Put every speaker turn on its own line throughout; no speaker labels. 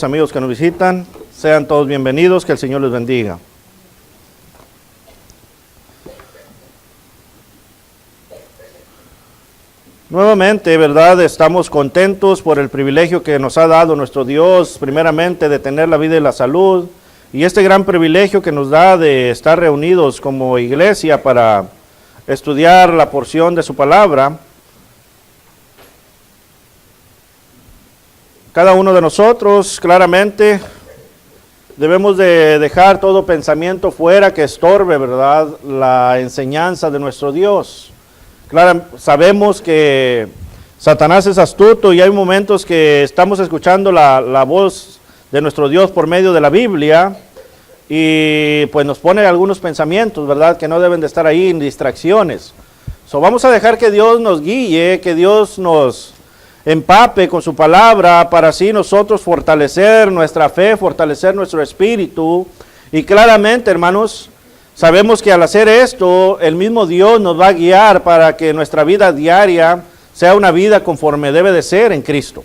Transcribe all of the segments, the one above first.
Amigos que nos visitan, sean todos bienvenidos, que el Señor les bendiga. Nuevamente, ¿verdad? Estamos contentos por el privilegio que nos ha dado nuestro Dios, primeramente de tener la vida y la salud, y este gran privilegio que nos da de estar reunidos como iglesia para estudiar la porción de su palabra. Cada uno de nosotros, claramente, debemos de dejar todo pensamiento fuera que estorbe, ¿verdad?, la enseñanza de nuestro Dios. Claro, sabemos que Satanás es astuto y hay momentos que estamos escuchando la voz de nuestro Dios por medio de la Biblia y pues nos pone algunos pensamientos, ¿verdad?, que no deben de estar ahí en distracciones. Vamos a dejar que Dios nos guíe, que Dios nos empape con su palabra para así nosotros fortalecer nuestra fe, fortalecer nuestro espíritu. Y claramente, hermanos, sabemos que al hacer esto, el mismo Dios nos va a guiar para que nuestra vida diaria sea una vida conforme debe de ser en Cristo.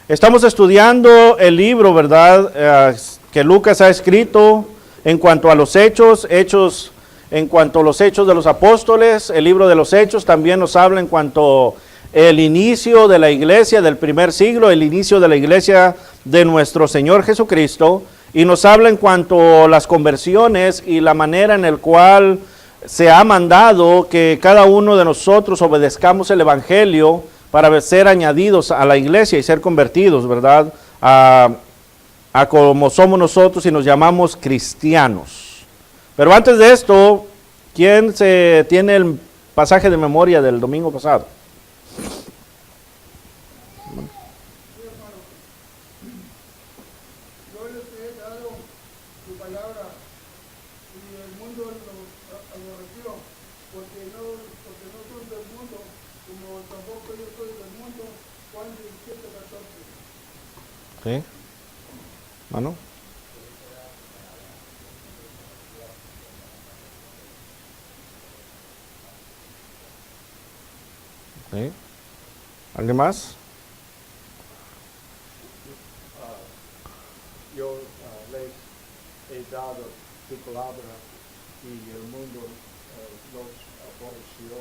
Estamos estudiando el libro, ¿verdad?, que Lucas ha escrito en cuanto a los hechos, en cuanto a los hechos de los apóstoles. El libro de los hechos también nos habla en cuanto el inicio de la iglesia del primer siglo, el inicio de la iglesia de nuestro Señor Jesucristo, y nos habla en cuanto a las conversiones y la manera en la cual se ha mandado que cada uno de nosotros obedezcamos el evangelio para ser añadidos a la iglesia y ser convertidos, ¿verdad?, a como somos nosotros y nos llamamos cristianos. Pero antes de esto, ¿quién tiene el pasaje de memoria del domingo pasado? ¿Sí? ¿Mano? ¿Sí? ¿Alguien más?
Yo les he dado tu palabra y el mundo los aborreció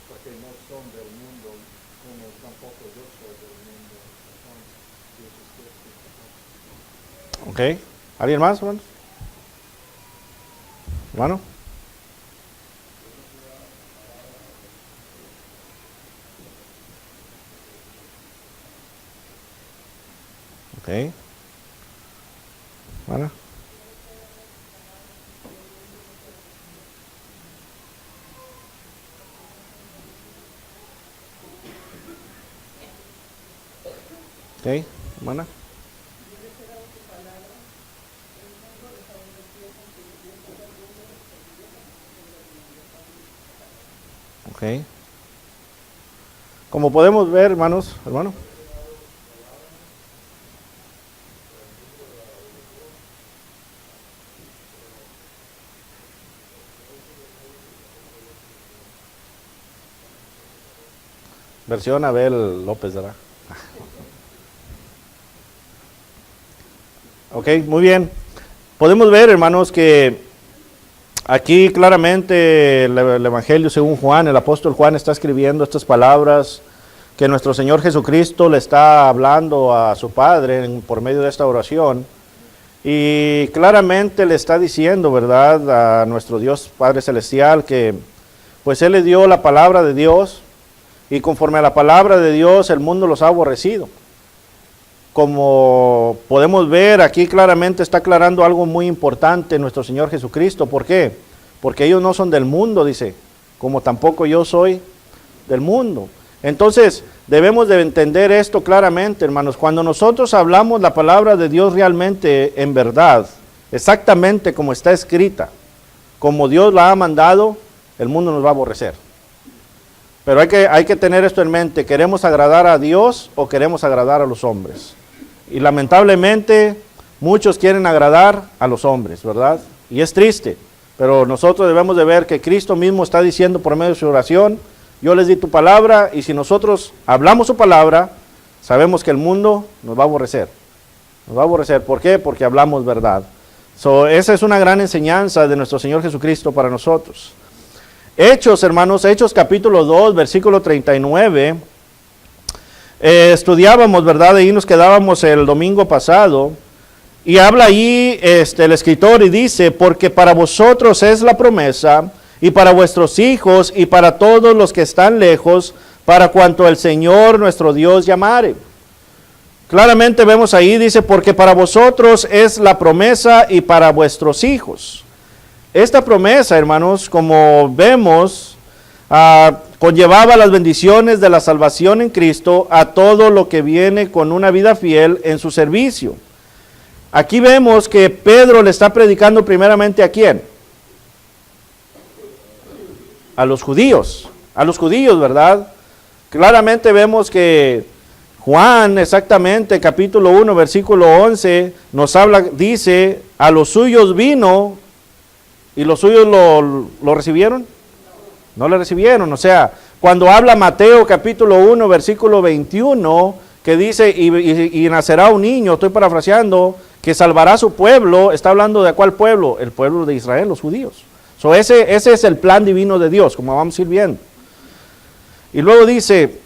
porque no son del mundo, como tampoco yo soy del mundo.
Ok. ¿Alguien más, hermanos? ¿Hermano? Ok. ¿Hermana? Ok. ¿Hermana? Ok. Como podemos ver, hermanos, hermano. Versión Abel López, ¿verdad? Ok, muy bien. Podemos ver, hermanos, que aquí claramente el Evangelio según Juan, el apóstol Juan está escribiendo estas palabras que nuestro Señor Jesucristo le está hablando a su Padre por medio de esta oración. Y claramente le está diciendo, ¿verdad?, a nuestro Dios Padre Celestial que pues Él le dio la palabra de Dios y conforme a la palabra de Dios el mundo los ha aborrecido. Como podemos ver aquí claramente está aclarando algo muy importante nuestro Señor Jesucristo. ¿Por qué? Porque ellos no son del mundo, dice, como tampoco yo soy del mundo. Entonces debemos de entender esto claramente, hermanos. Cuando nosotros hablamos la palabra de Dios realmente en verdad, exactamente como está escrita, como Dios la ha mandado, el mundo nos va a aborrecer. Pero hay que tener esto en mente. ¿Queremos agradar a Dios o queremos agradar a los hombres? Y lamentablemente muchos quieren agradar a los hombres, ¿verdad? Y es triste, pero nosotros debemos de ver que Cristo mismo está diciendo por medio de su oración: yo les di tu palabra, y si nosotros hablamos su palabra, sabemos que el mundo nos va a aborrecer. Nos va a aborrecer. ¿Por qué? Porque hablamos verdad. Esa es una gran enseñanza de nuestro Señor Jesucristo para nosotros. Hechos, hermanos, Hechos capítulo 2, versículo 39. Estudiábamos, ¿verdad? Ahí nos quedábamos el domingo pasado. Y habla ahí el escritor y dice, porque para vosotros es la promesa, y para vuestros hijos, y para todos los que están lejos, para cuanto el Señor nuestro Dios llamare. Claramente vemos ahí, dice, porque para vosotros es la promesa y para vuestros hijos. Esta promesa, hermanos, como vemos, conllevaba las bendiciones de la salvación en Cristo a todo lo que viene con una vida fiel en su servicio. Aquí vemos que Pedro le está predicando primeramente ¿a quién? A los judíos, ¿verdad? Claramente vemos que Juan, exactamente, capítulo 1, versículo 11, nos habla, dice, a los suyos vino, ¿y los suyos lo recibieron? No le recibieron. O sea, cuando habla Mateo, capítulo 1, versículo 21, que dice, y nacerá un niño, estoy parafraseando, que salvará a su pueblo, está hablando de ¿cuál pueblo? El pueblo de Israel, los judíos. Ese es el plan divino de Dios, como vamos a ir viendo. Y luego dice,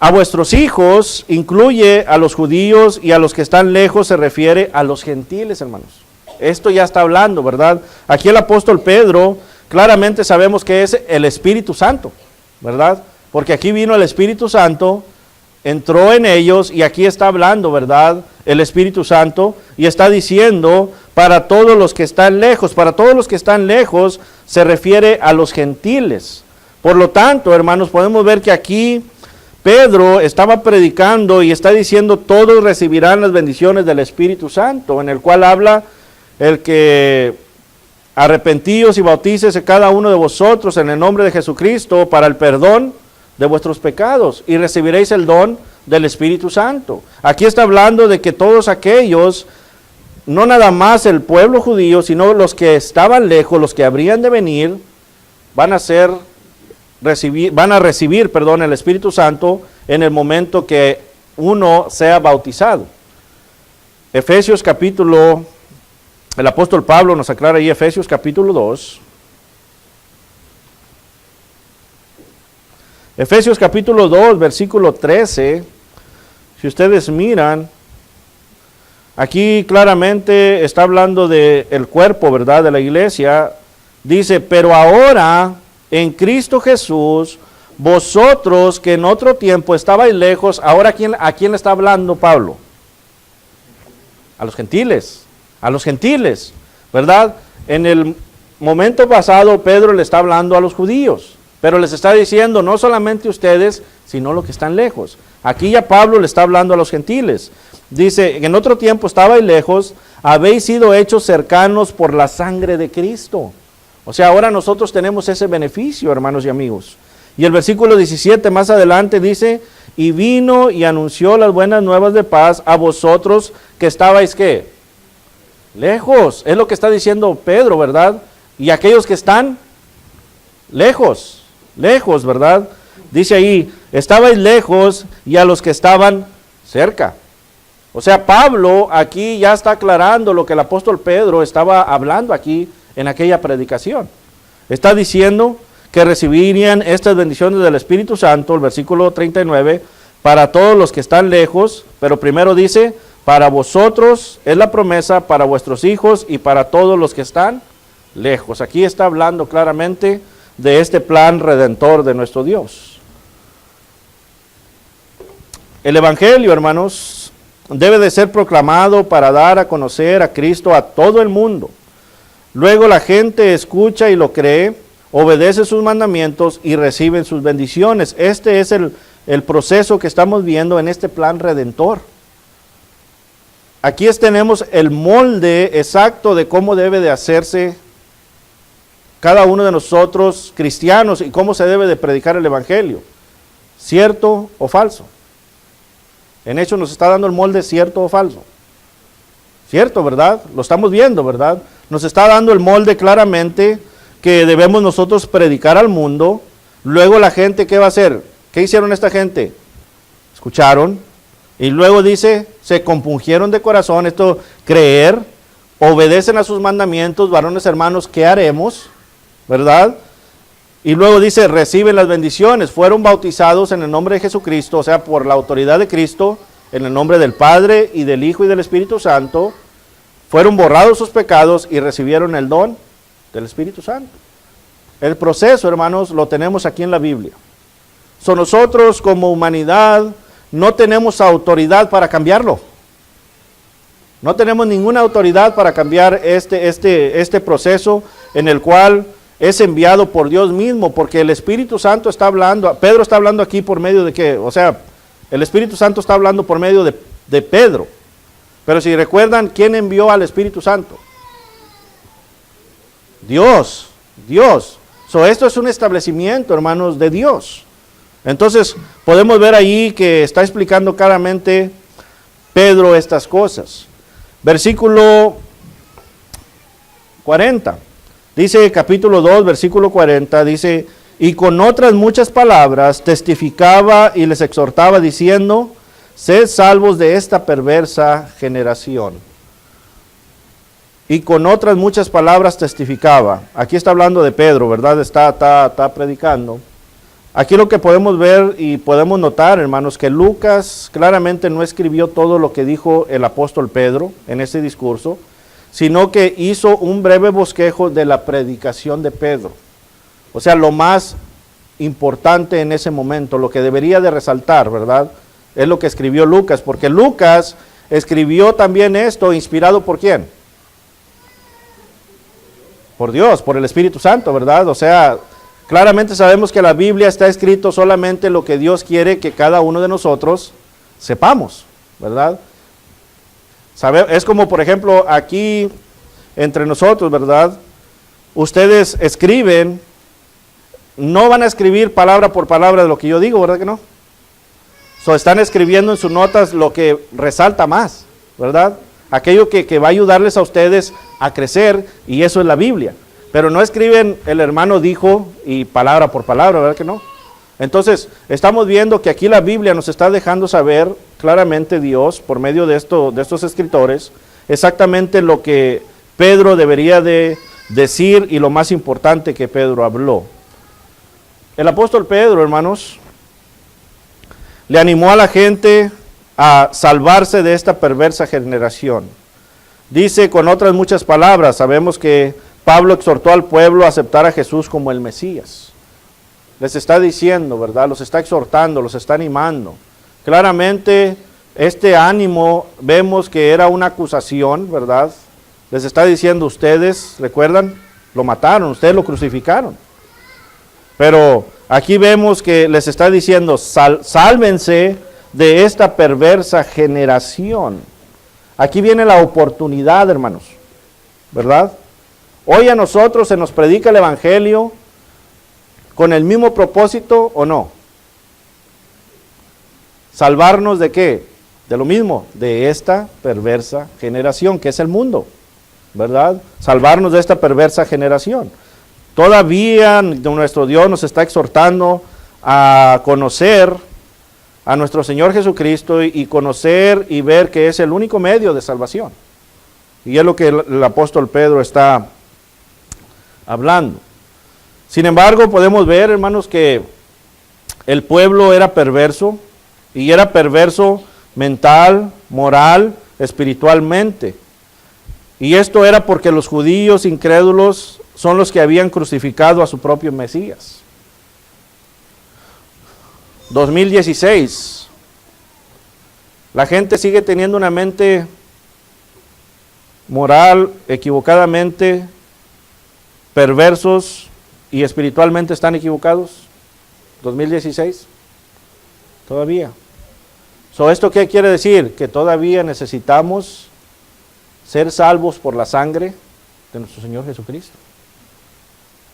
a vuestros hijos, incluye a los judíos y a los que están lejos, se refiere a los gentiles, hermanos. Esto ya está hablando, ¿verdad? Aquí el apóstol Pedro, claramente sabemos que es el Espíritu Santo, ¿verdad? Porque aquí vino el Espíritu Santo, entró en ellos y aquí está hablando, ¿verdad? El Espíritu Santo y está diciendo para todos los que están lejos. Para todos los que están lejos se refiere a los gentiles. Por lo tanto, hermanos, podemos ver que aquí Pedro estaba predicando y está diciendo todos recibirán las bendiciones del Espíritu Santo, en el cual habla el que arrepentíos y bautícese cada uno de vosotros en el nombre de Jesucristo para el perdón de vuestros pecados y recibiréis el don del Espíritu Santo. Aquí está hablando de que todos aquellos, no nada más el pueblo judío, sino los que estaban lejos, los que habrían de venir, van a recibir el Espíritu Santo en el momento que uno sea bautizado. Efesios capítulo, el apóstol Pablo nos aclara ahí Efesios capítulo 2. Efesios capítulo 2, versículo 13. Si ustedes miran, aquí claramente está hablando del cuerpo, ¿verdad? De la iglesia. Dice, pero ahora en Cristo Jesús, vosotros que en otro tiempo estabais lejos, ahora ¿a quién le está hablando Pablo? A los gentiles, ¿verdad? En el momento pasado Pedro le está hablando a los judíos, pero les está diciendo no solamente ustedes, sino los que están lejos. Aquí ya Pablo le está hablando a los gentiles. Dice, en otro tiempo estabais lejos, habéis sido hechos cercanos por la sangre de Cristo. O sea, ahora nosotros tenemos ese beneficio, hermanos y amigos. Y el versículo 17 más adelante dice, y vino y anunció las buenas nuevas de paz a vosotros que estabais, ¿qué? Lejos. Es lo que está diciendo Pedro, ¿verdad? Y aquellos que están lejos, ¿verdad? Dice ahí, estabais lejos y a los que estaban cerca. O sea, Pablo aquí ya está aclarando lo que el apóstol Pedro estaba hablando aquí en aquella predicación. Está diciendo que recibirían estas bendiciones del Espíritu Santo, el versículo 39, para todos los que están lejos, pero primero dice, para vosotros es la promesa, para vuestros hijos y para todos los que están lejos. Aquí está hablando claramente de este plan redentor de nuestro Dios. El Evangelio, hermanos, debe de ser proclamado para dar a conocer a Cristo a todo el mundo. Luego la gente escucha y lo cree, obedece sus mandamientos y reciben sus bendiciones. Este es el proceso que estamos viendo en este plan redentor. Aquí tenemos el molde exacto de cómo debe de hacerse cada uno de nosotros cristianos y cómo se debe de predicar el Evangelio. ¿Cierto o falso? En Hechos nos está dando el molde cierto o falso. Cierto, ¿verdad? Lo estamos viendo, ¿verdad? Nos está dando el molde claramente que debemos nosotros predicar al mundo. Luego la gente, ¿qué va a hacer? ¿Qué hicieron esta gente? Escucharon, Y luego dice, se compungieron de corazón, esto creer, obedecen a sus mandamientos, varones hermanos, ¿qué haremos? ¿Verdad? Y luego dice, reciben las bendiciones, fueron bautizados en el nombre de Jesucristo, o sea, por la autoridad de Cristo, en el nombre del Padre y del Hijo y del Espíritu Santo, fueron borrados sus pecados y recibieron el don del Espíritu Santo. El proceso, hermanos, lo tenemos aquí en la Biblia. Nosotros como humanidad no tenemos autoridad para cambiarlo. No tenemos ninguna autoridad para cambiar este proceso en el cual es enviado por Dios mismo, porque el Espíritu Santo está hablando, Pedro está hablando aquí por medio de qué, o sea, el Espíritu Santo está hablando por medio de Pedro. Pero si recuerdan, ¿quién envió al Espíritu Santo? Dios. Esto es un establecimiento, hermanos, de Dios. Entonces, podemos ver ahí que está explicando claramente Pedro estas cosas. Versículo 40. Dice capítulo 2, versículo 40, dice, y con otras muchas palabras testificaba y les exhortaba diciendo, sed salvos de esta perversa generación. Y con otras muchas palabras testificaba. Aquí está hablando de Pedro, ¿verdad? Está predicando. Aquí lo que podemos ver y podemos notar, hermanos, que Lucas claramente no escribió todo lo que dijo el apóstol Pedro en ese discurso, sino que hizo un breve bosquejo de la predicación de Pedro. O sea, lo más importante en ese momento, lo que debería de resaltar, ¿verdad? Es lo que escribió Lucas, porque Lucas escribió también esto inspirado ¿por quién? Por Dios, por el Espíritu Santo, ¿verdad? O sea, claramente sabemos que la Biblia está escrito solamente lo que Dios quiere que cada uno de nosotros sepamos, ¿verdad? Es como, por ejemplo, aquí entre nosotros, ¿verdad? Ustedes escriben, no van a escribir palabra por palabra de lo que yo digo, ¿verdad que no? Están escribiendo en sus notas lo que resalta más, ¿verdad? Aquello que va a ayudarles a ustedes a crecer, y eso es la Biblia. Pero no escriben el hermano dijo y palabra por palabra, ¿verdad que no? Entonces, estamos viendo que aquí la Biblia nos está dejando saber claramente Dios, por medio de estos escritores, exactamente lo que Pedro debería de decir y lo más importante que Pedro habló. El apóstol Pedro, hermanos, le animó a la gente a salvarse de esta perversa generación. Dice con otras muchas palabras, sabemos que Pablo exhortó al pueblo a aceptar a Jesús como el Mesías. Les está diciendo, ¿verdad? Los está exhortando, los está animando. Claramente, este ánimo, vemos que era una acusación, ¿verdad? Les está diciendo, ustedes, ¿recuerdan? Lo mataron, ustedes lo crucificaron. Pero aquí vemos que les está diciendo, sálvense de esta perversa generación. Aquí viene la oportunidad, hermanos, ¿verdad? Hoy a nosotros se nos predica el Evangelio con el mismo propósito o no. ¿Salvarnos de qué? De lo mismo, de esta perversa generación que es el mundo, ¿verdad? Salvarnos de esta perversa generación. Todavía nuestro Dios nos está exhortando a conocer a nuestro Señor Jesucristo y conocer y ver que es el único medio de salvación. Y es lo que el apóstol Pedro está hablando. Sin embargo, podemos ver, hermanos, que el pueblo era perverso, y era perverso mental, moral, espiritualmente. Y esto era porque los judíos incrédulos son los que habían crucificado a su propio Mesías. 2016. La gente sigue teniendo una mente moral equivocadamente, perversos y espiritualmente están equivocados. 2016. Todavía. ¿Esto qué quiere decir? Que todavía necesitamos ser salvos por la sangre de nuestro Señor Jesucristo.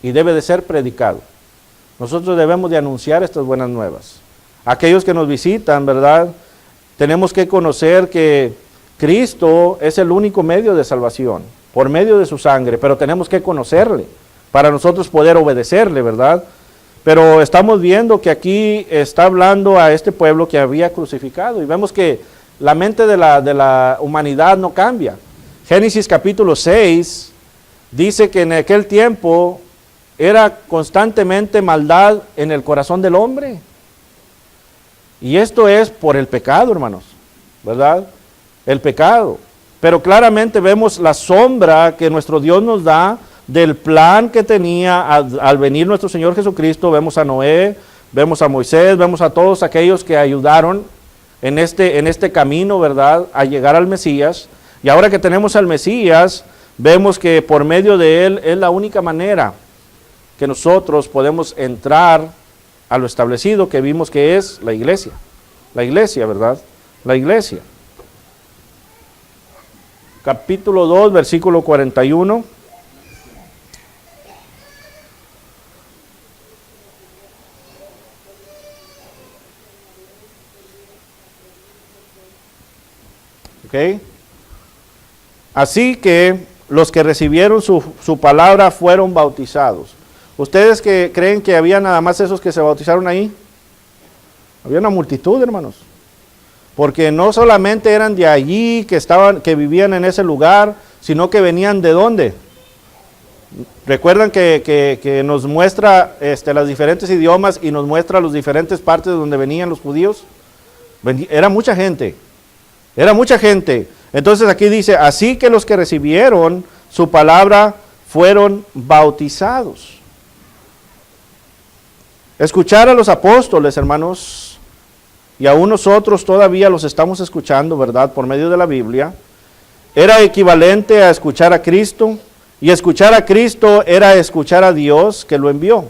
Y debe de ser predicado. Nosotros debemos de anunciar estas buenas nuevas. Aquellos que nos visitan, ¿verdad? Tenemos que conocer que Cristo es el único medio de salvación, por medio de su sangre, pero tenemos que conocerle, para nosotros poder obedecerle, ¿verdad? Pero estamos viendo que aquí está hablando a este pueblo que había crucificado, y vemos que la mente de la humanidad no cambia. Génesis capítulo 6 dice que en aquel tiempo era constantemente maldad en el corazón del hombre. Y esto es por el pecado, hermanos, ¿verdad? El pecado. Pero claramente vemos la sombra que nuestro Dios nos da del plan que tenía al venir nuestro Señor Jesucristo. Vemos a Noé, vemos a Moisés, vemos a todos aquellos que ayudaron en este camino, ¿verdad?, a llegar al Mesías. Y ahora que tenemos al Mesías, vemos que por medio de Él es la única manera que nosotros podemos entrar a lo establecido, que vimos que es la iglesia. La iglesia, ¿verdad? La iglesia. Capítulo 2, versículo 41. ¿Ok? Así que los que recibieron su palabra fueron bautizados. ¿Ustedes que creen que había nada más esos que se bautizaron ahí? Había una multitud, hermanos. Porque no solamente eran de allí que vivían en ese lugar, sino que venían de ¿dónde? Recuerdan que nos muestra los diferentes idiomas y nos muestra las diferentes partes donde venían los judíos. Era mucha gente. Era mucha gente. Entonces aquí dice, así que los que recibieron su palabra fueron bautizados. Escuchar a los apóstoles, hermanos, y aún nosotros todavía los estamos escuchando, ¿verdad?, por medio de la Biblia, era equivalente a escuchar a Cristo, y escuchar a Cristo era escuchar a Dios que lo envió.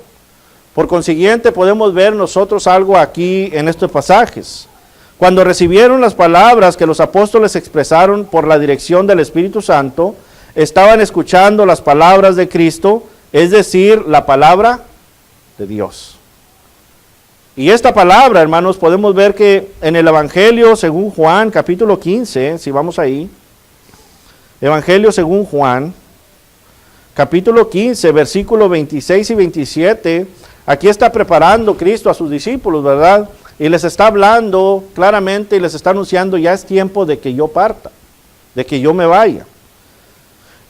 Por consiguiente, podemos ver nosotros algo aquí en estos pasajes. Cuando recibieron las palabras que los apóstoles expresaron por la dirección del Espíritu Santo, estaban escuchando las palabras de Cristo, es decir, la palabra de Dios. Y esta palabra, hermanos, podemos ver que en el Evangelio según Juan, capítulo 15, si vamos ahí, Evangelio según Juan, capítulo 15, versículos 26 y 27, aquí está preparando Cristo a sus discípulos, ¿verdad? Y les está hablando claramente y les está anunciando, ya es tiempo de que yo parta, de que yo me vaya.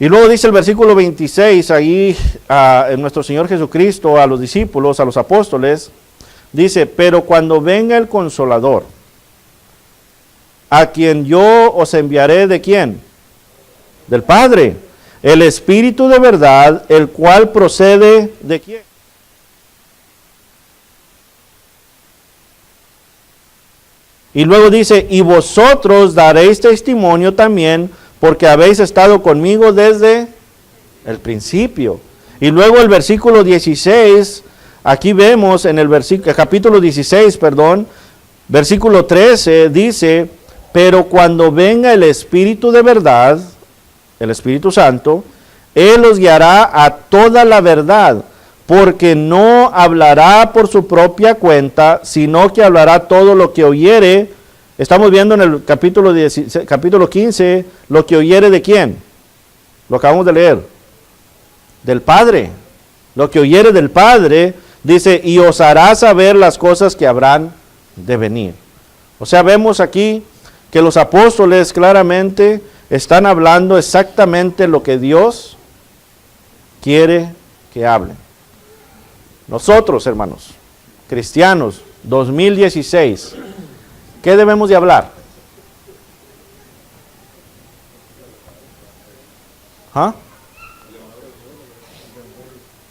Y luego dice el versículo 26, ahí en nuestro Señor Jesucristo, a los discípulos, a los apóstoles, dice, pero cuando venga el Consolador, a quien yo os enviaré, ¿de quién? Del Padre, el Espíritu de verdad, el cual procede ¿de quién? Y luego dice, y vosotros daréis testimonio también, porque habéis estado conmigo desde el principio. Y luego el versículo 16, aquí vemos en el capítulo 16, versículo 13, dice, pero cuando venga el Espíritu de verdad, el Espíritu Santo, Él os guiará a toda la verdad, porque no hablará por su propia cuenta, sino que hablará todo lo que oyere. Estamos viendo en el capítulo 15, lo que oyere ¿de quién? Lo acabamos de leer. Del Padre. Lo que oyere del Padre, dice, y os hará saber las cosas que habrán de venir. O sea, vemos aquí que los apóstoles claramente están hablando exactamente lo que Dios quiere que hablen. Nosotros, hermanos, cristianos, 2016, ¿qué debemos de hablar? ¿Ah?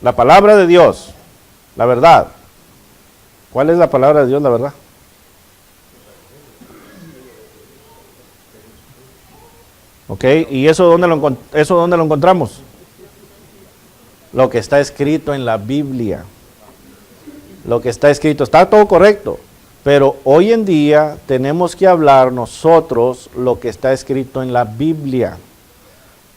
La palabra de Dios, la verdad. ¿Cuál es la palabra de Dios, la verdad? ¿Ok? ¿Y eso dónde lo encontramos? Lo que está escrito en la Biblia. Lo que está escrito, está todo correcto, pero hoy en día tenemos que hablar nosotros lo que está escrito en la Biblia.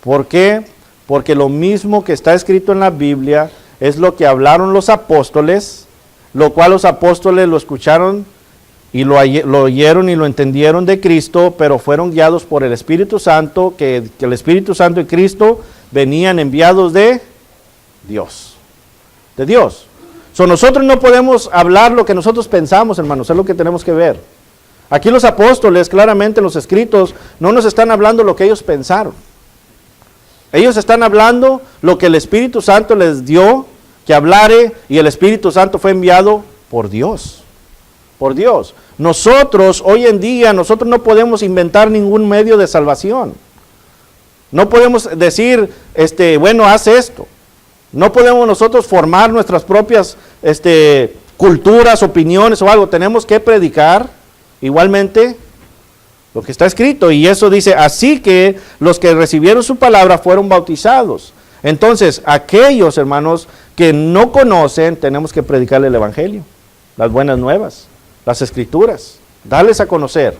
¿Por qué? Porque lo mismo que está escrito en la Biblia es lo que hablaron los apóstoles, lo cual los apóstoles lo escucharon y lo oyeron y lo entendieron de Cristo, pero fueron guiados por el Espíritu Santo, que el Espíritu Santo y Cristo venían enviados de Dios. De Dios. Nosotros no podemos hablar lo que nosotros pensamos, hermanos, es lo que tenemos que ver. Aquí los apóstoles, claramente en los escritos, no nos están hablando lo que ellos pensaron. Ellos están hablando lo que el Espíritu Santo les dio que hablare, y el Espíritu Santo fue enviado por Dios. Por Dios. Nosotros, hoy en día, nosotros no podemos inventar ningún medio de salvación. No podemos decir, bueno, haz esto. No podemos nosotros formar nuestras propias culturas, opiniones o algo. Tenemos que predicar igualmente lo que está escrito. Y eso dice, así que los que recibieron su palabra fueron bautizados. Entonces, aquellos hermanos que no conocen, tenemos que predicarle el Evangelio, las buenas nuevas, las Escrituras, darles a conocer.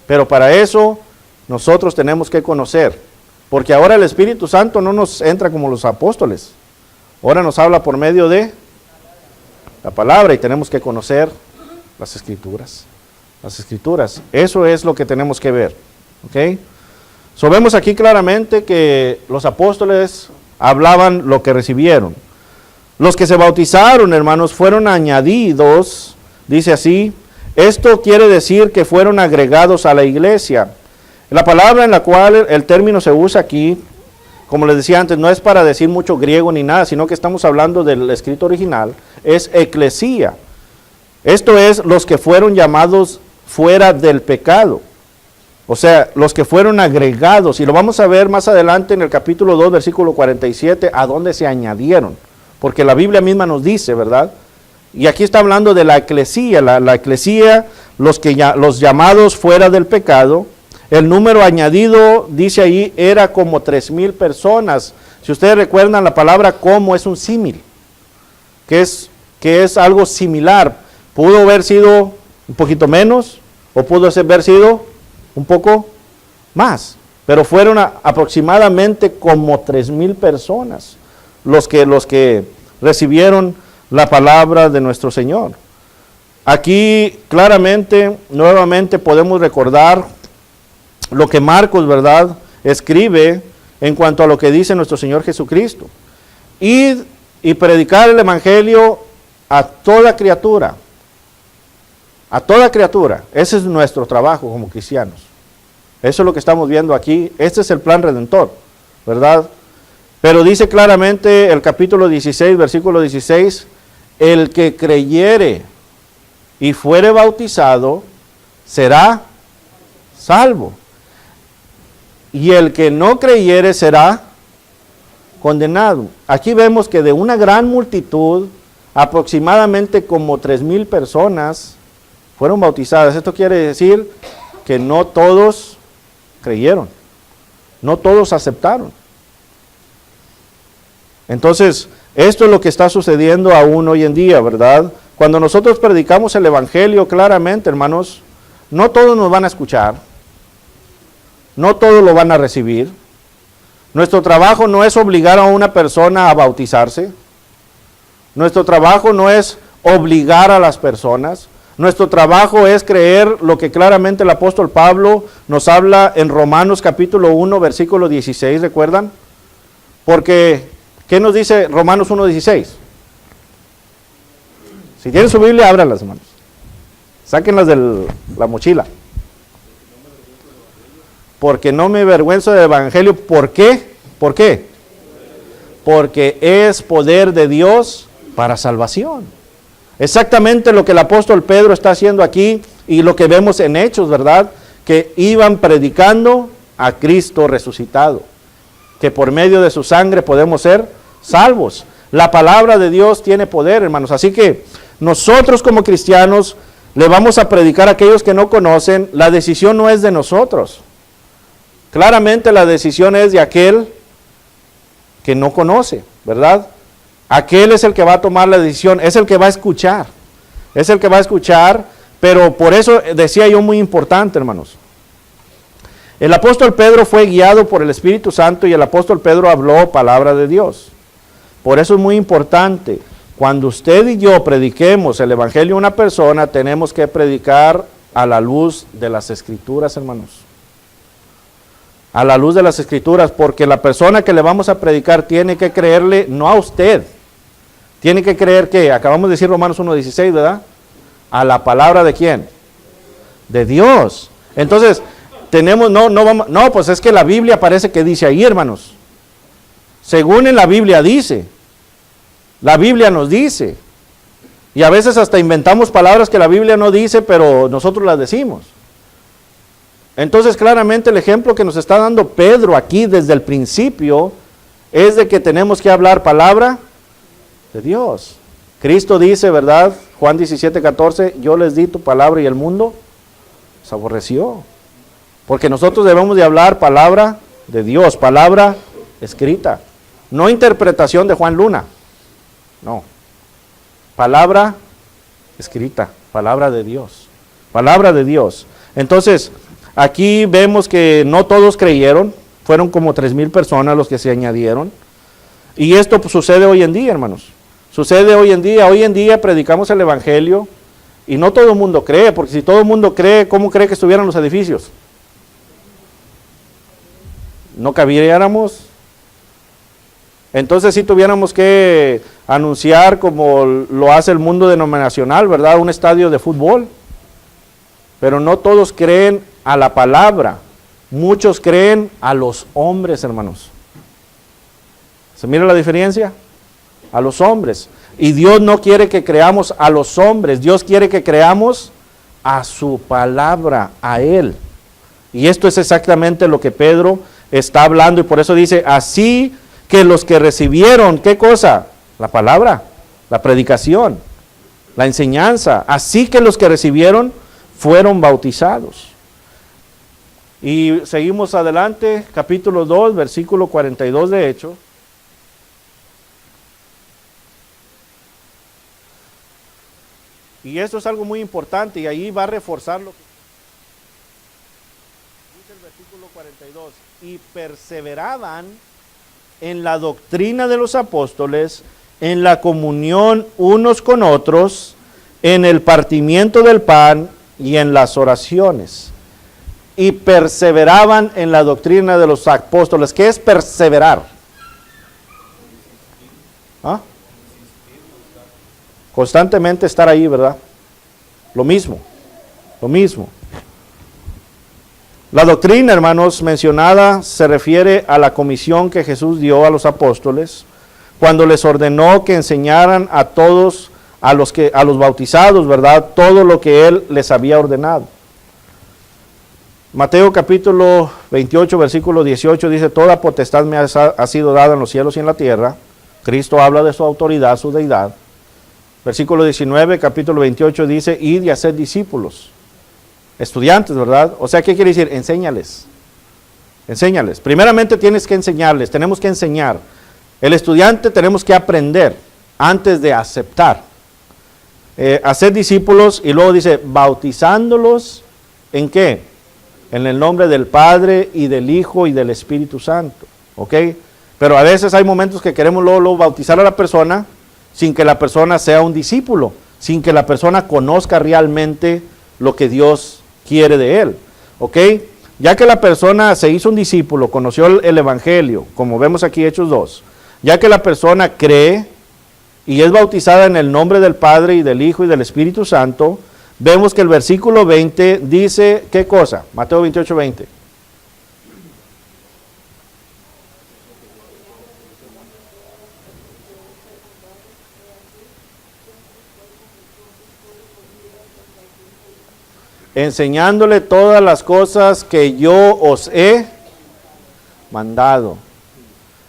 Pero para eso, nosotros tenemos que conocer. Porque ahora el Espíritu Santo no nos entra como los apóstoles. Ahora nos habla por medio de la palabra y tenemos que conocer las Escrituras. Las Escrituras. Eso es lo que tenemos que ver. ¿Ok? So, vemos aquí claramente que los apóstoles hablaban lo que recibieron. Los que se bautizaron, hermanos, fueron añadidos, dice así. Esto quiere decir que fueron agregados a la iglesia. La palabra en la cual el término se usa aquí, como les decía antes, no es para decir mucho griego ni nada, sino que estamos hablando del escrito original, es eclesía. Esto es los que fueron llamados fuera del pecado. O sea, los que fueron agregados, y lo vamos a ver más adelante en el capítulo 2, versículo 47, a dónde se añadieron. Porque la Biblia misma nos dice, ¿verdad? Y aquí está hablando de la eclesía, la eclesía, los llamados fuera del pecado. El número añadido, dice ahí, era como 3,000 personas. Si ustedes recuerdan, la palabra como es un símil, que es algo similar. Pudo haber sido un poquito menos, o pudo haber sido un poco más, pero fueron aproximadamente como 3,000 personas los que recibieron la palabra de nuestro Señor. Aquí claramente, nuevamente podemos recordar lo que Marcos, ¿verdad?, escribe en cuanto a lo que dice nuestro Señor Jesucristo. Id y predicar el Evangelio a toda criatura. A toda criatura. Ese es nuestro trabajo como cristianos. Eso es lo que estamos viendo aquí. Este es el plan redentor, ¿verdad? Pero dice claramente el capítulo 16, versículo 16, el que creyere y fuere bautizado será salvo. Y el que no creyere será condenado. Aquí vemos que de una gran multitud, aproximadamente como 3,000 personas fueron bautizadas. Esto quiere decir que no todos creyeron, no todos aceptaron. Entonces, esto es lo que está sucediendo aún hoy en día, ¿verdad? Cuando nosotros predicamos el Evangelio claramente, hermanos, no todos nos van a escuchar, no todos lo van a recibir. Nuestro trabajo no es obligar a una persona a bautizarse. Nuestro trabajo no es obligar a las personas. Nuestro trabajo es creer lo que claramente el apóstol Pablo nos habla en Romanos capítulo 1, versículo 16, ¿recuerdan? Porque, ¿qué nos dice Romanos 1:16? Si tienen su Biblia, ábranlas, hermanos. Sáquenlas de la mochila. Porque no me avergüenzo del Evangelio. ¿Por qué? ¿Por qué? Porque es poder de Dios para salvación. Exactamente lo que el apóstol Pedro está haciendo aquí y lo que vemos en Hechos, ¿verdad? Que iban predicando a Cristo resucitado. Que por medio de su sangre podemos ser salvos. La palabra de Dios tiene poder, hermanos. Así que nosotros como cristianos le vamos a predicar a aquellos que no conocen. La decisión no es de nosotros. Claramente la decisión es de aquel que no conoce, ¿verdad? Aquel es el que va a tomar la decisión, es el que va a escuchar. Es el que va a escuchar, pero por eso decía yo muy importante, hermanos. El apóstol Pedro fue guiado por el Espíritu Santo y el apóstol Pedro habló palabra de Dios. Por eso es muy importante, cuando usted y yo prediquemos el Evangelio a una persona, tenemos que predicar a la luz de las Escrituras, hermanos. A la luz de las Escrituras, porque la persona que le vamos a predicar tiene que creerle, no a usted, tiene que creer que, acabamos de decir Romanos 1:16, ¿verdad? A la palabra de quién? de Dios. Entonces, pues es que la Biblia parece que dice ahí, hermanos. Según en la Biblia dice. La Biblia nos dice. Y a veces hasta inventamos palabras que la Biblia no dice, pero nosotros las decimos. Entonces, claramente el ejemplo que nos está dando Pedro aquí desde el principio es de que tenemos que hablar palabra de Dios. Cristo dice, ¿verdad? Juan 17:14, yo les di tu palabra y el mundo se aborreció. Porque nosotros debemos de hablar palabra de Dios, palabra escrita. No interpretación de Juan Luna, no. Palabra escrita, palabra de Dios, palabra de Dios. Entonces, aquí vemos que no todos creyeron, fueron como 3,000 personas los que se añadieron. Y esto pues, sucede hoy en día, hermanos. Sucede hoy en día predicamos el Evangelio y no todo el mundo cree, porque si todo el mundo cree, ¿cómo cree que estuvieran los edificios? No cabiéramos. Entonces sí tuviéramos que anunciar como lo hace el mundo denominacional, ¿verdad? Un estadio de fútbol. Pero no todos creen a la palabra. Muchos creen a los hombres, hermanos. ¿Se mira la diferencia? A los hombres. Y Dios no quiere que creamos a los hombres. Dios quiere que creamos a su palabra, a Él. Y esto es exactamente lo que Pedro está hablando. Y por eso dice, así que los que recibieron, ¿qué cosa? La palabra, la predicación, la enseñanza. Así que los que recibieron fueron bautizados. Y seguimos adelante, capítulo 2, versículo 42 de Hechos. Y esto es algo muy importante y ahí va a reforzar lo que dice el versículo 42. Y perseveraban en la doctrina de los apóstoles, en la comunión unos con otros, en el partimiento del pan y en las oraciones. Y perseveraban en la doctrina de los apóstoles. ¿Qué es perseverar? ¿Ah? Constantemente estar ahí, ¿verdad? Lo mismo. La doctrina, hermanos, mencionada se refiere a la comisión que Jesús dio a los apóstoles cuando les ordenó que enseñaran a todos, a los bautizados, ¿verdad? Todo lo que Él les había ordenado. Mateo capítulo 28, versículo 18 dice, toda potestad me ha sido dada en los cielos y en la tierra. Cristo habla de su autoridad, su deidad. Versículo 19, capítulo 28 dice, id y haced discípulos. Estudiantes, ¿verdad? O sea, ¿qué quiere decir? Enséñales. Enséñales. Primeramente tienes que enseñarles, tenemos que enseñar. El estudiante tenemos que aprender antes de aceptar. Hacer discípulos y luego dice, bautizándolos, ¿en qué? En el nombre del Padre y del Hijo y del Espíritu Santo. ¿Ok? Pero a veces hay momentos que queremos luego bautizar a la persona sin que la persona sea un discípulo, sin que la persona conozca realmente lo que Dios quiere de él. ¿Ok? Ya que la persona se hizo un discípulo, conoció el Evangelio, como vemos aquí Hechos 2, ya que la persona cree y es bautizada en el nombre del Padre y del Hijo y del Espíritu Santo, vemos que el versículo 20 dice, ¿qué cosa? Mateo 28, 20. Enseñándole todas las cosas que yo os he mandado.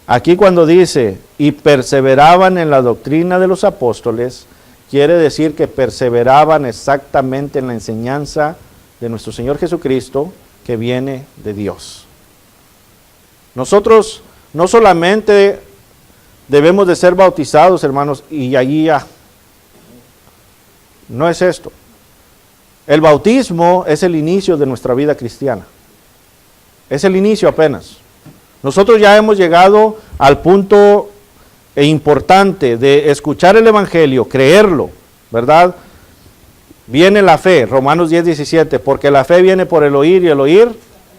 Aquí cuando dice, y perseveraban en la doctrina de los apóstoles, quiere decir que perseveraban exactamente en la enseñanza de nuestro Señor Jesucristo, que viene de Dios. Nosotros no solamente debemos de ser bautizados, hermanos, y allí ya. No es esto. El bautismo es el inicio de nuestra vida cristiana. Es el inicio apenas. Nosotros ya hemos llegado al punto importante de escuchar el Evangelio, creerlo, ¿verdad? Viene la fe, Romanos 10:17, porque la fe viene por el oír y el oír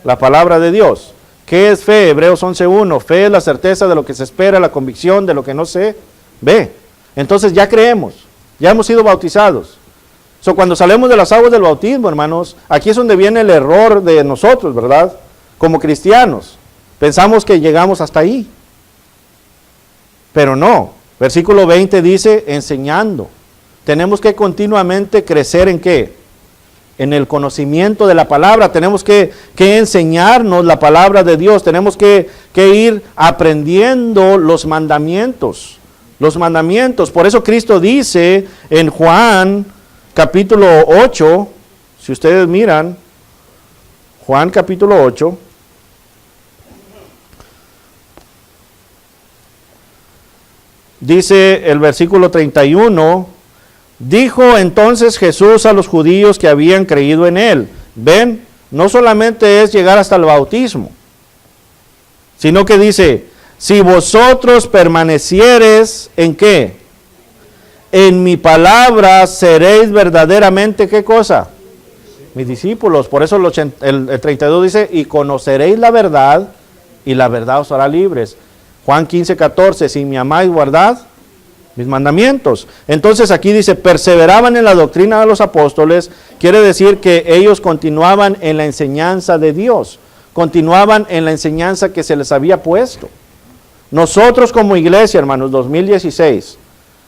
la palabra de Dios. ¿Qué es fe? Hebreos 11:1, fe es la certeza de lo que se espera, la convicción de lo que no se ve. Entonces ya creemos, ya hemos sido bautizados. Cuando salimos de las aguas del bautismo, hermanos, aquí es donde viene el error de nosotros, ¿verdad? Como cristianos. Pensamos que llegamos hasta ahí. Pero no. Versículo 20 dice, enseñando. Tenemos que continuamente crecer ¿en qué? En el conocimiento de la palabra. Tenemos que enseñarnos la palabra de Dios. Tenemos que ir aprendiendo los mandamientos. Los mandamientos. Por eso Cristo dice en Juan capítulo 8, si ustedes miran, Juan capítulo 8, dice el versículo 31, dijo entonces Jesús a los judíos que habían creído en él, ven, no solamente es llegar hasta el bautismo, sino que dice, si vosotros permanecieres ¿en qué? En mi palabra seréis verdaderamente, ¿qué cosa? Mis discípulos. Por eso el 32 dice, y conoceréis la verdad, y la verdad os hará libres. Juan 15, 14, si me amáis, guardad mis mandamientos. Entonces aquí dice, perseveraban en la doctrina de los apóstoles, quiere decir que ellos continuaban en la enseñanza de Dios, continuaban en la enseñanza que se les había puesto. Nosotros como iglesia, hermanos, 2016,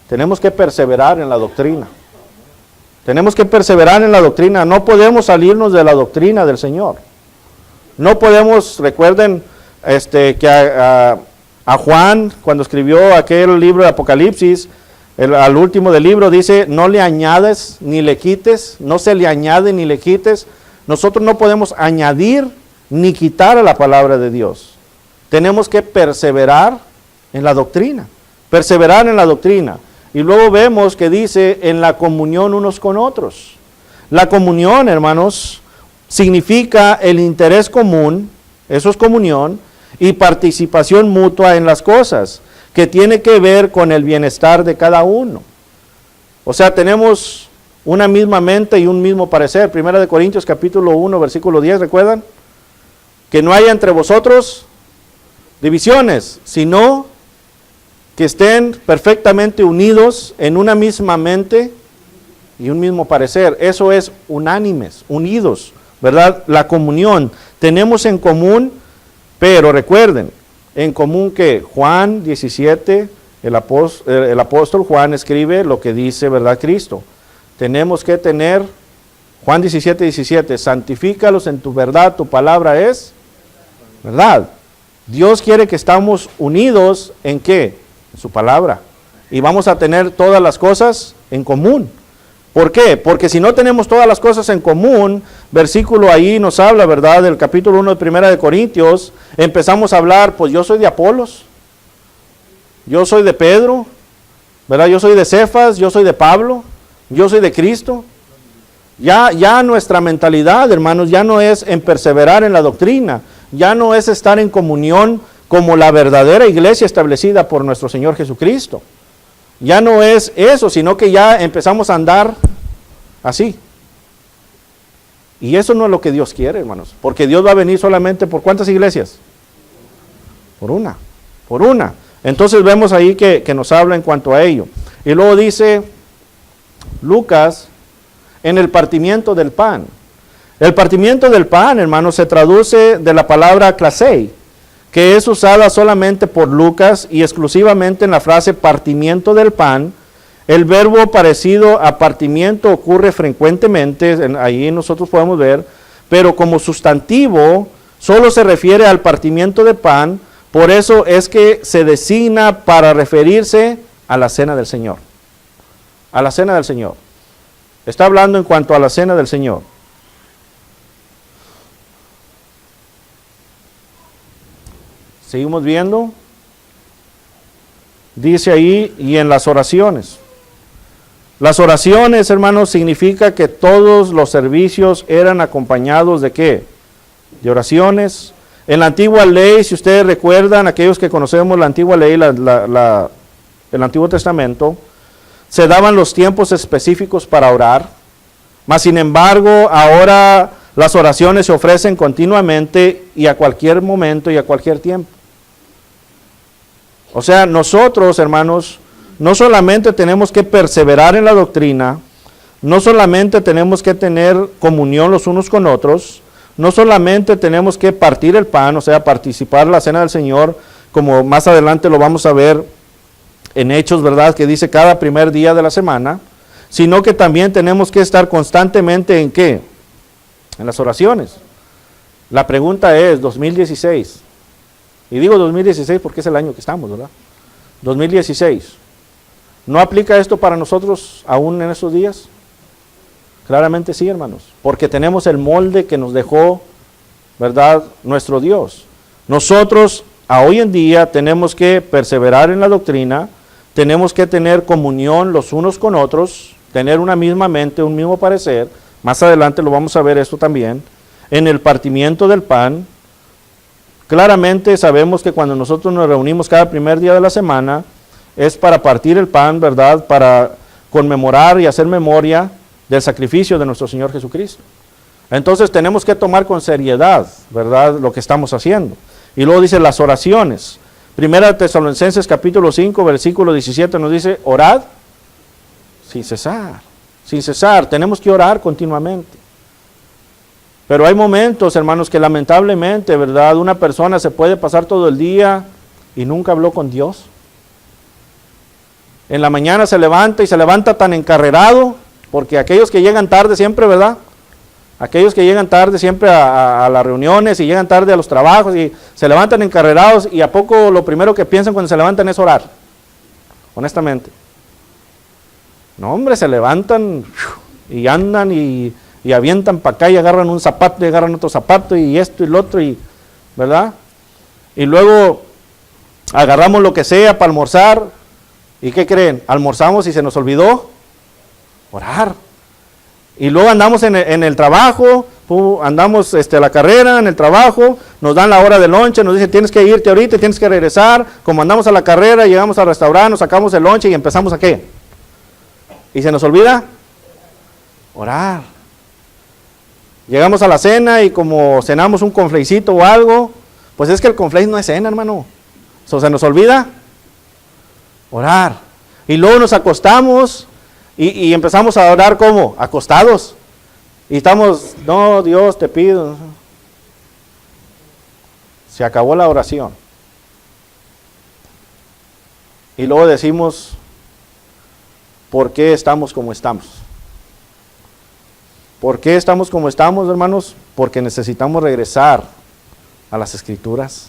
tenemos que perseverar en la doctrina. Tenemos que perseverar en la doctrina. No podemos salirnos de la doctrina del Señor. No podemos, recuerden que a Juan, cuando escribió aquel libro de Apocalipsis, al último del libro dice, no le añades ni le quites, no se le añade ni le quites. Nosotros no podemos añadir ni quitar a la palabra de Dios. Tenemos que perseverar en la doctrina. Perseverar en la doctrina. Y luego vemos que dice en la comunión unos con otros. La comunión, hermanos, significa el interés común, eso es comunión, y participación mutua en las cosas, que tiene que ver con el bienestar de cada uno. O sea, tenemos una misma mente y un mismo parecer. Primera de Corintios capítulo 1, versículo 10, ¿recuerdan? Que no haya entre vosotros divisiones, sino que estén perfectamente unidos en una misma mente y un mismo parecer. Eso es unánimes, unidos, ¿verdad? La comunión. Tenemos en común, pero recuerden, en común que Juan 17, el apóstol Juan escribe lo que dice, ¿verdad? Cristo. Tenemos que tener, Juan 17, 17, santifícalos en tu verdad, tu palabra es verdad. Dios quiere que estamos unidos en ¿qué? En su palabra. Y vamos a tener todas las cosas en común. ¿Por qué? Porque si no tenemos todas las cosas en común, versículo ahí nos habla, ¿verdad? Del capítulo 1 de Primera de Corintios, empezamos a hablar, pues yo soy de Apolos, yo soy de Pedro, ¿verdad? Yo soy de Cefas, yo soy de Pablo, yo soy de Cristo. Ya nuestra mentalidad, hermanos, ya no es en perseverar en la doctrina, ya no es estar en comunión como la verdadera iglesia establecida por nuestro Señor Jesucristo. Ya no es eso, sino que ya empezamos a andar así. Y eso no es lo que Dios quiere, hermanos, porque Dios va a venir solamente por ¿cuántas iglesias? Por una. Entonces vemos ahí que nos habla en cuanto a ello. Y luego dice Lucas, en el partimiento del pan. El partimiento del pan, hermanos, se traduce de la palabra klasei, que es usada solamente por Lucas y exclusivamente en la frase partimiento del pan. El verbo parecido a partimiento ocurre frecuentemente, ahí nosotros podemos ver, pero como sustantivo solo se refiere al partimiento de pan, por eso es que se designa para referirse a la cena del Señor. A la cena del Señor. Está hablando en cuanto a la cena del Señor. Seguimos viendo. Dice ahí, y en las oraciones. Las oraciones, hermanos, significa que todos los servicios eran acompañados de ¿qué? De oraciones. En la antigua ley, si ustedes recuerdan, aquellos que conocemos la antigua ley, el Antiguo Testamento, se daban los tiempos específicos para orar. Mas, sin embargo, ahora las oraciones se ofrecen continuamente y a cualquier momento y a cualquier tiempo. O sea, nosotros, hermanos, no solamente tenemos que perseverar en la doctrina, no solamente tenemos que tener comunión los unos con otros, no solamente tenemos que partir el pan, o sea, participar en la cena del Señor, como más adelante lo vamos a ver en Hechos, ¿verdad? Que dice cada primer día de la semana, sino que también tenemos que estar constantemente ¿en qué? En las oraciones. La pregunta es, 2016, y digo 2016 porque es el año que estamos, ¿verdad? 2016, ¿no aplica esto para nosotros aún en esos días? Claramente sí, hermanos, porque tenemos el molde que nos dejó, ¿verdad?, nuestro Dios. Nosotros a hoy en día tenemos que perseverar en la doctrina, tenemos que tener comunión los unos con otros, tener una misma mente, un mismo parecer. Más adelante lo vamos a ver esto también. En el partimiento del pan, claramente sabemos que cuando nosotros nos reunimos cada primer día de la semana, es para partir el pan, ¿verdad?, para conmemorar y hacer memoria del sacrificio de nuestro Señor Jesucristo. Entonces tenemos que tomar con seriedad, ¿verdad?, lo que estamos haciendo. Y luego dice las oraciones. Primera Tesalonicenses capítulo 5, versículo 17 nos dice, orad sin cesar, sin cesar. Tenemos que orar continuamente. Pero hay momentos, hermanos, que lamentablemente, ¿verdad?, una persona se puede pasar todo el día y nunca habló con Dios. En la mañana se levanta y se levanta tan encarrerado, porque aquellos que llegan tarde siempre, ¿verdad?, aquellos que llegan tarde siempre a las reuniones y llegan tarde a los trabajos y se levantan encarrerados y a poco lo primero que piensan cuando se levantan es orar, honestamente. No, hombre, se levantan y andan y avientan para acá y agarran un zapato y agarran otro zapato y esto y lo otro, y, ¿verdad? Y luego agarramos lo que sea para almorzar y ¿qué creen? Almorzamos y se nos olvidó orar. Y luego andamos en el trabajo, andamos a la carrera, en el trabajo, nos dan la hora de lonche, nos dicen tienes que irte ahorita, tienes que regresar. Como andamos a la carrera, llegamos al restaurante, nos sacamos el lonche y empezamos ¿a qué? ¿Y se nos olvida? Orar. Llegamos a la cena y como cenamos un conflecito o algo, pues es que el conflate no es cena, hermano. ¿Se nos olvida? Orar. Y luego nos acostamos y empezamos a orar ¿cómo? Acostados. Y estamos, no, Dios, te pido. Se acabó la oración. Y luego decimos, ¿por qué estamos como estamos? ¿Por qué estamos como estamos, hermanos? Porque necesitamos regresar a las Escrituras.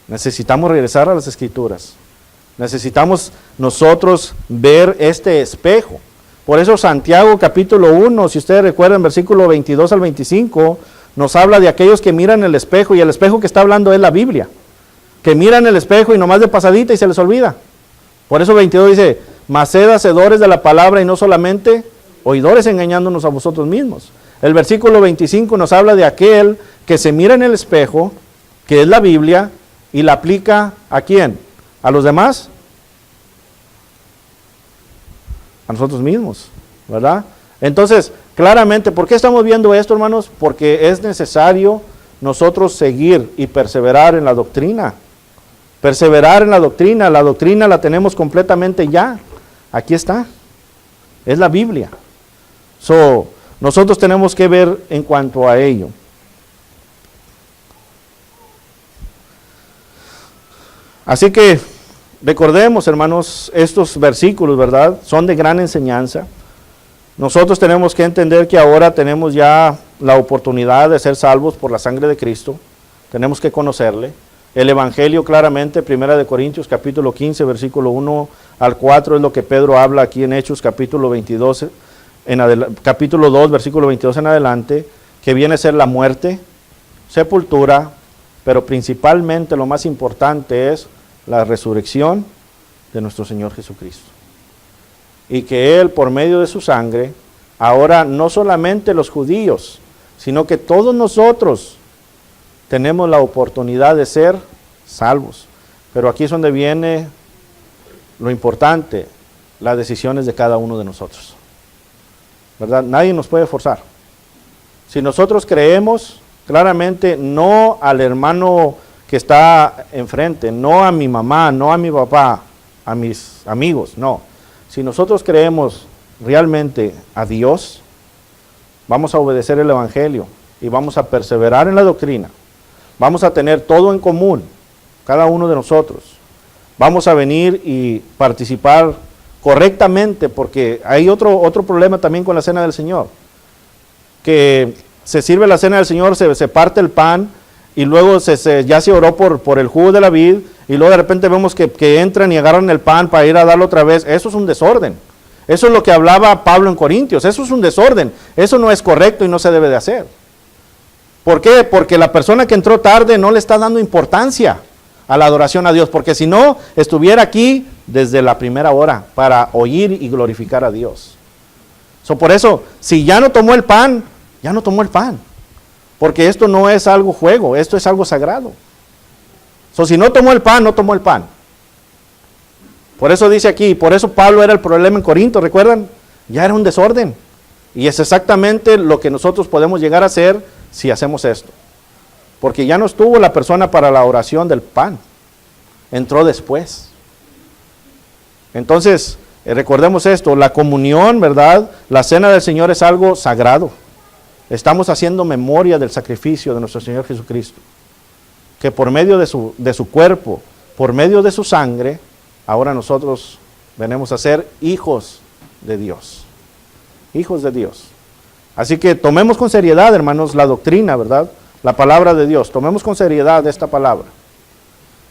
Necesitamos regresar a las Escrituras. Necesitamos nosotros ver este espejo. Por eso Santiago capítulo 1, si ustedes recuerdan, versículo 22 al 25, nos habla de aquellos que miran el espejo, y el espejo que está hablando es la Biblia. Que miran el espejo y nomás de pasadita y se les olvida. Por eso 22 dice, mas sed hacedores de la palabra y no solamente oidores, engañándonos a vosotros mismos. El versículo 25 nos habla de aquel que se mira en el espejo, que es la Biblia, y la aplica ¿a quién? ¿A los demás? A nosotros mismos, ¿verdad? Entonces, claramente, ¿por qué estamos viendo esto, hermanos? Porque es necesario nosotros seguir y perseverar en la doctrina. Perseverar en la doctrina la tenemos completamente ya. Aquí está. Es la Biblia. Nosotros tenemos que ver en cuanto a ello. Así que recordemos, hermanos, estos versículos, ¿verdad? Son de gran enseñanza. Nosotros tenemos que entender que ahora tenemos ya la oportunidad de ser salvos por la sangre de Cristo. Tenemos que conocerle. El Evangelio claramente, 1 Corintios capítulo 15, versículo 1 al 4, es lo que Pedro habla aquí en Hechos capítulo 22, capítulo 2, versículo 22 en adelante, que viene a ser la muerte, sepultura, pero principalmente lo más importante es la resurrección de nuestro Señor Jesucristo. Y que Él, por medio de su sangre, ahora no solamente los judíos, sino que todos nosotros tenemos la oportunidad de ser salvos. Pero aquí es donde viene lo importante, las decisiones de cada uno de nosotros. ¿Verdad? Nadie nos puede forzar. Si nosotros creemos, claramente no al hermano que está enfrente, no a mi mamá, no a mi papá, a mis amigos, no. Si nosotros creemos realmente a Dios, vamos a obedecer el Evangelio y vamos a perseverar en la doctrina, vamos a tener todo en común, cada uno de nosotros, vamos a venir y participar correctamente, porque hay otro problema también con la cena del Señor, que se sirve la cena del Señor, se parte el pan, y luego ya se oró por el jugo de la vid, y luego de repente vemos que entran y agarran el pan para ir a darlo otra vez. Eso es un desorden. Eso es lo que hablaba Pablo en Corintios. Eso es un desorden. Eso no es correcto y no se debe de hacer. ¿Por qué? Porque la persona que entró tarde no le está dando importancia a la adoración a Dios, porque si no, estuviera aquí desde la primera hora para oír y glorificar a Dios. Por eso, si ya no tomó el pan, ya no tomó el pan. Porque esto no es algo juego, esto es algo sagrado. Si no tomó el pan, no tomó el pan. Por eso dice aquí, por eso Pablo era el problema en Corinto, ¿recuerdan? Ya era un desorden. Y es exactamente lo que nosotros podemos llegar a hacer si hacemos esto. Porque ya no estuvo la persona para la oración del pan. Entró después. Entonces, recordemos esto, la comunión, ¿verdad? La cena del Señor es algo sagrado. Estamos haciendo memoria del sacrificio de nuestro Señor Jesucristo, que por medio de su cuerpo, por medio de su sangre, ahora nosotros venimos a ser hijos de Dios. Hijos de Dios. Así que tomemos con seriedad, hermanos, la doctrina, ¿verdad? La palabra de Dios. Tomemos con seriedad esta palabra.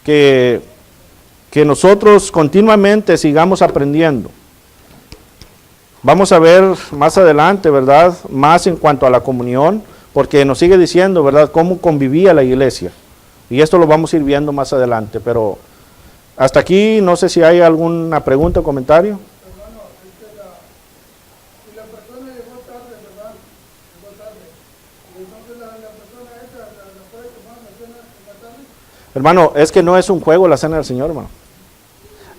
Que nosotros continuamente sigamos aprendiendo. Vamos a ver más adelante, ¿verdad? Más en cuanto a la comunión, porque nos sigue diciendo, ¿verdad?, cómo convivía la iglesia. Y esto lo vamos a ir viendo más adelante, pero hasta aquí no sé si hay alguna pregunta o comentario.
Hermano, si la persona llegó tarde, ¿verdad? Llegó tarde. Entonces la persona esa la puede tomar la cena en la tarde.
Hermano, es que no es un juego la cena del Señor, hermano.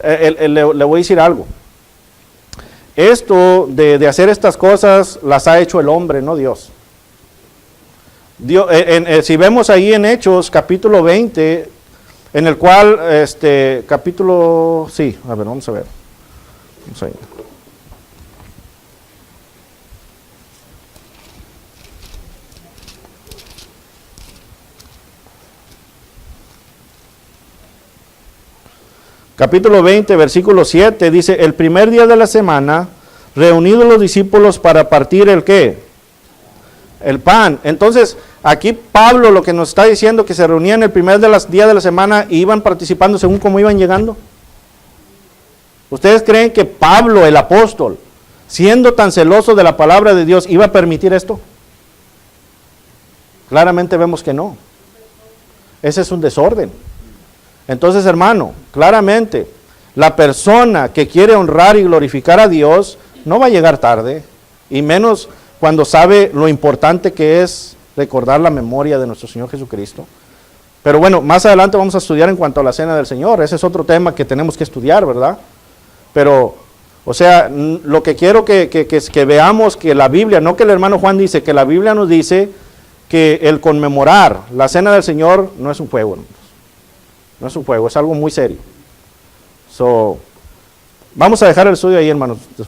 Le voy a decir algo. Esto de hacer estas cosas las ha hecho el hombre, no Dios. Si vemos ahí en Hechos capítulo 20, en el cual, vamos a ver. Vamos a ir. Capítulo 20, versículo 7, dice, el primer día de la semana, reunidos los discípulos para partir el ¿qué? El pan. Entonces, aquí Pablo lo que nos está diciendo, que se reunían el primer día de la semana y iban participando según cómo iban llegando. ¿Ustedes creen que Pablo, el apóstol, siendo tan celoso de la palabra de Dios, iba a permitir esto? Claramente vemos que no. Ese es un desorden. Entonces, hermano, claramente, la persona que quiere honrar y glorificar a Dios no va a llegar tarde, y menos cuando sabe lo importante que es recordar la memoria de nuestro Señor Jesucristo. Pero bueno, más adelante vamos a estudiar en cuanto a la cena del Señor. Ese es otro tema que tenemos que estudiar, ¿verdad? Pero, o sea, lo que quiero que veamos que la Biblia, no que el hermano Juan dice, que la Biblia nos dice que el conmemorar la cena del Señor no es un juego, hermanos. No es un juego, es algo muy serio. Vamos a dejar el estudio ahí, hermanos.